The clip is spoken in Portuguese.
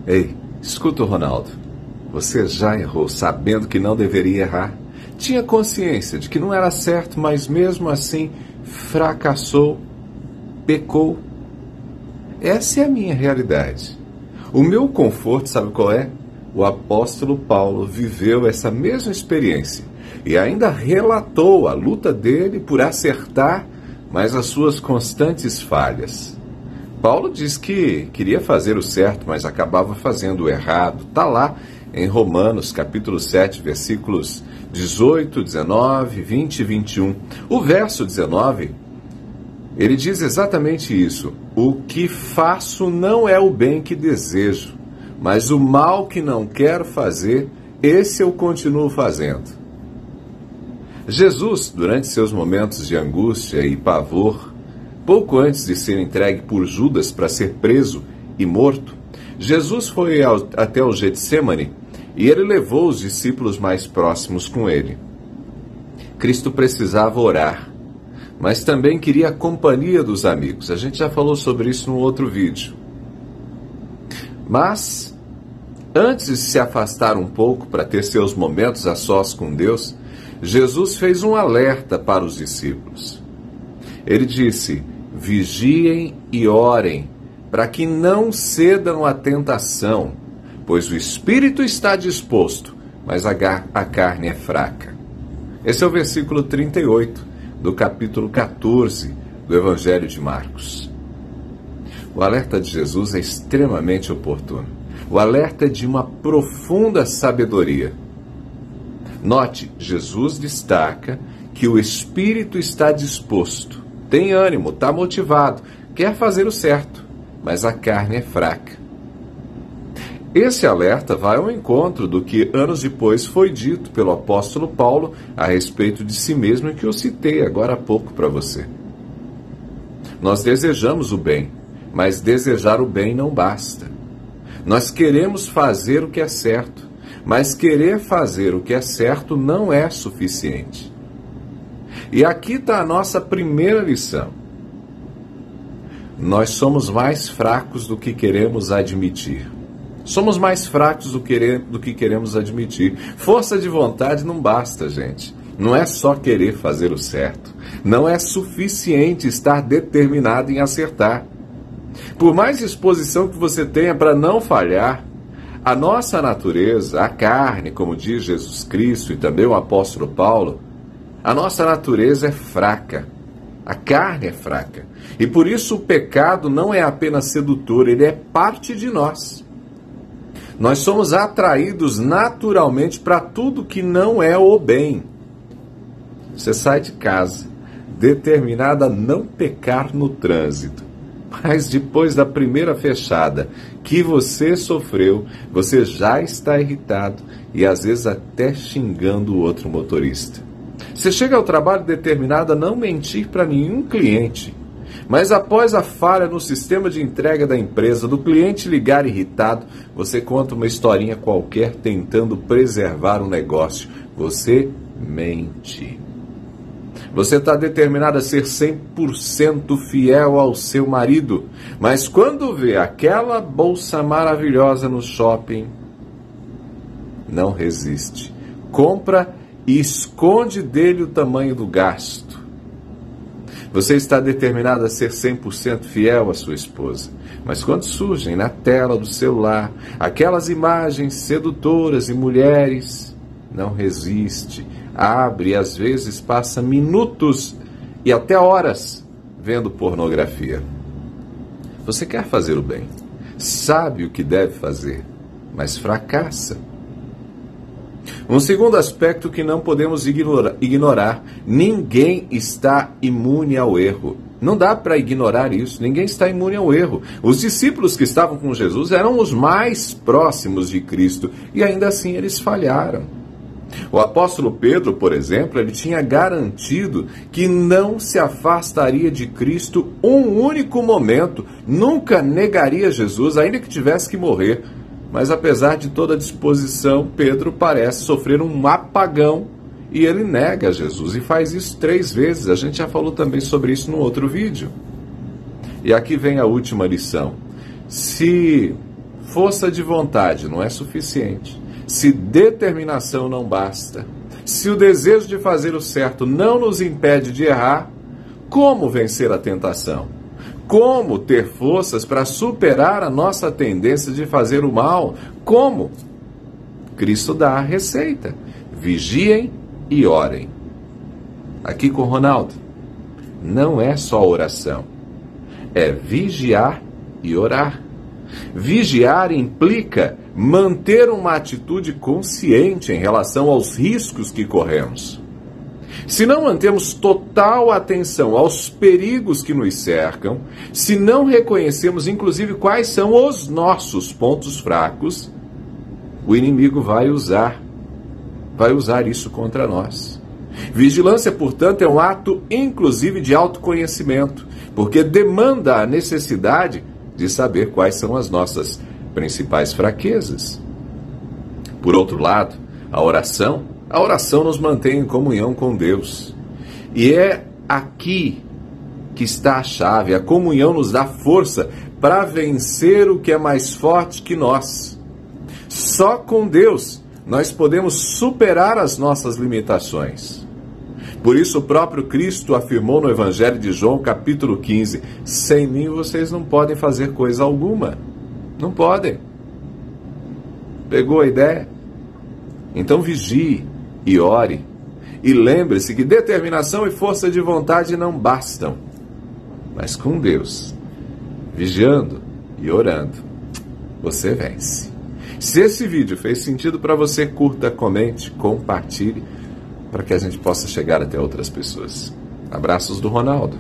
Ei, escuta, Ronaldo. Você já errou sabendo que não deveria errar? Tinha consciência de que não era certo, mas mesmo assim fracassou, pecou. Essa é a minha realidade. O meu conforto, sabe qual é? O apóstolo Paulo viveu essa mesma experiência e ainda relatou a luta dele por acertar, mas as suas constantes falhas. Paulo diz que queria fazer o certo, mas acabava fazendo o errado. Está lá em Romanos, capítulo 7, versículos 18, 19, 20 e 21. O verso 19, ele diz exatamente isso. O que faço não é o bem que desejo, mas o mal que não quero fazer, esse eu continuo fazendo. Jesus, durante seus momentos de angústia e pavor, pouco antes de ser entregue por Judas para ser preso e morto, Jesus foi até o Getsemane e ele levou os discípulos mais próximos com ele. Cristo precisava orar, mas também queria a companhia dos amigos. A gente já falou sobre isso num outro vídeo. Mas, antes de se afastar um pouco para ter seus momentos a sós com Deus, Jesus fez um alerta para os discípulos. Ele disse: vigiem e orem, para que não cedam à tentação, pois o espírito está disposto, mas a carne é fraca. Esse é o versículo 38 do capítulo 14 do Evangelho de Marcos. O alerta de Jesus é extremamente oportuno. O alerta é de uma profunda sabedoria. Note, Jesus destaca que o espírito está disposto, tem ânimo, está motivado, quer fazer o certo, mas a carne é fraca. Esse alerta vai ao encontro do que anos depois foi dito pelo apóstolo Paulo a respeito de si mesmo e que eu citei agora há pouco para você. Nós desejamos o bem, mas desejar o bem não basta. Nós queremos fazer o que é certo, mas querer fazer o que é certo não é suficiente. E aqui está a nossa primeira lição. Nós somos mais fracos do que queremos admitir. Somos mais fracos do que queremos admitir. Força de vontade não basta, gente. Não é só querer fazer o certo. Não é suficiente estar determinado em acertar. Por mais disposição que você tenha para não falhar, a nossa natureza, a carne, como diz Jesus Cristo e também o apóstolo Paulo, a nossa natureza é fraca. A carne é fraca. E por isso o pecado não é apenas sedutor, ele é parte de nós. Nós somos atraídos naturalmente para tudo que não é o bem. Você sai de casa determinado a não pecar no trânsito. Mas depois da primeira fechada que você sofreu, você já está irritado e às vezes até xingando o outro motorista. Você chega ao trabalho determinado a não mentir para nenhum cliente. Mas após a falha no sistema de entrega da empresa, do cliente ligar irritado, você conta uma historinha qualquer tentando preservar o negócio. Você mente. Você está determinado a ser 100% fiel ao seu marido, mas quando vê aquela bolsa maravilhosa no shopping, não resiste. Compra e esconde dele o tamanho do gasto. Você está determinado a ser 100% fiel à sua esposa, mas quando surgem na tela do celular aquelas imagens sedutoras e mulheres, não resiste, abre e às vezes passa minutos e até horas vendo pornografia. Você quer fazer o bem, sabe o que deve fazer, mas fracassa. Um segundo aspecto que não podemos ignorar, ninguém está imune ao erro. Não dá para ignorar isso, ninguém está imune ao erro. Os discípulos que estavam com Jesus eram os mais próximos de Cristo e ainda assim eles falharam. O apóstolo Pedro, por exemplo, ele tinha garantido que não se afastaria de Cristo um único momento, nunca negaria Jesus, ainda que tivesse que morrer. Mas apesar de toda a disposição, Pedro parece sofrer um apagão e ele nega Jesus. E faz isso 3 vezes. A gente já falou também sobre isso no outro vídeo. E aqui vem a última lição. Se força de vontade não é suficiente, se determinação não basta, se o desejo de fazer o certo não nos impede de errar, como vencer a tentação? Como ter forças para superar a nossa tendência de fazer o mal? Como? Cristo dá a receita. Vigiem e orem. Aqui com Ronaldo, não é só oração, é vigiar e orar. Vigiar implica manter uma atitude consciente em relação aos riscos que corremos. Se não mantemos total atenção aos perigos que nos cercam, se não reconhecemos inclusive quais são os nossos pontos fracos, o inimigo vai usar isso contra nós. Vigilância, portanto, é um ato inclusive de autoconhecimento, porque demanda a necessidade de saber quais são as nossas principais fraquezas. Por outro lado, a oração nos mantém em comunhão com Deus. E é aqui que está a chave. A comunhão nos dá força para vencer o que é mais forte que nós. Só com Deus nós podemos superar as nossas limitações. Por isso o próprio Cristo afirmou no Evangelho de João, capítulo 15, sem mim vocês não podem fazer coisa alguma. Não podem. Pegou a ideia? Então vigie e ore. E lembre-se que determinação e força de vontade não bastam. Mas com Deus, vigiando e orando, você vence. Se esse vídeo fez sentido para você, curta, comente, compartilhe, para que a gente possa chegar até outras pessoas. Abraços do Ronaldo.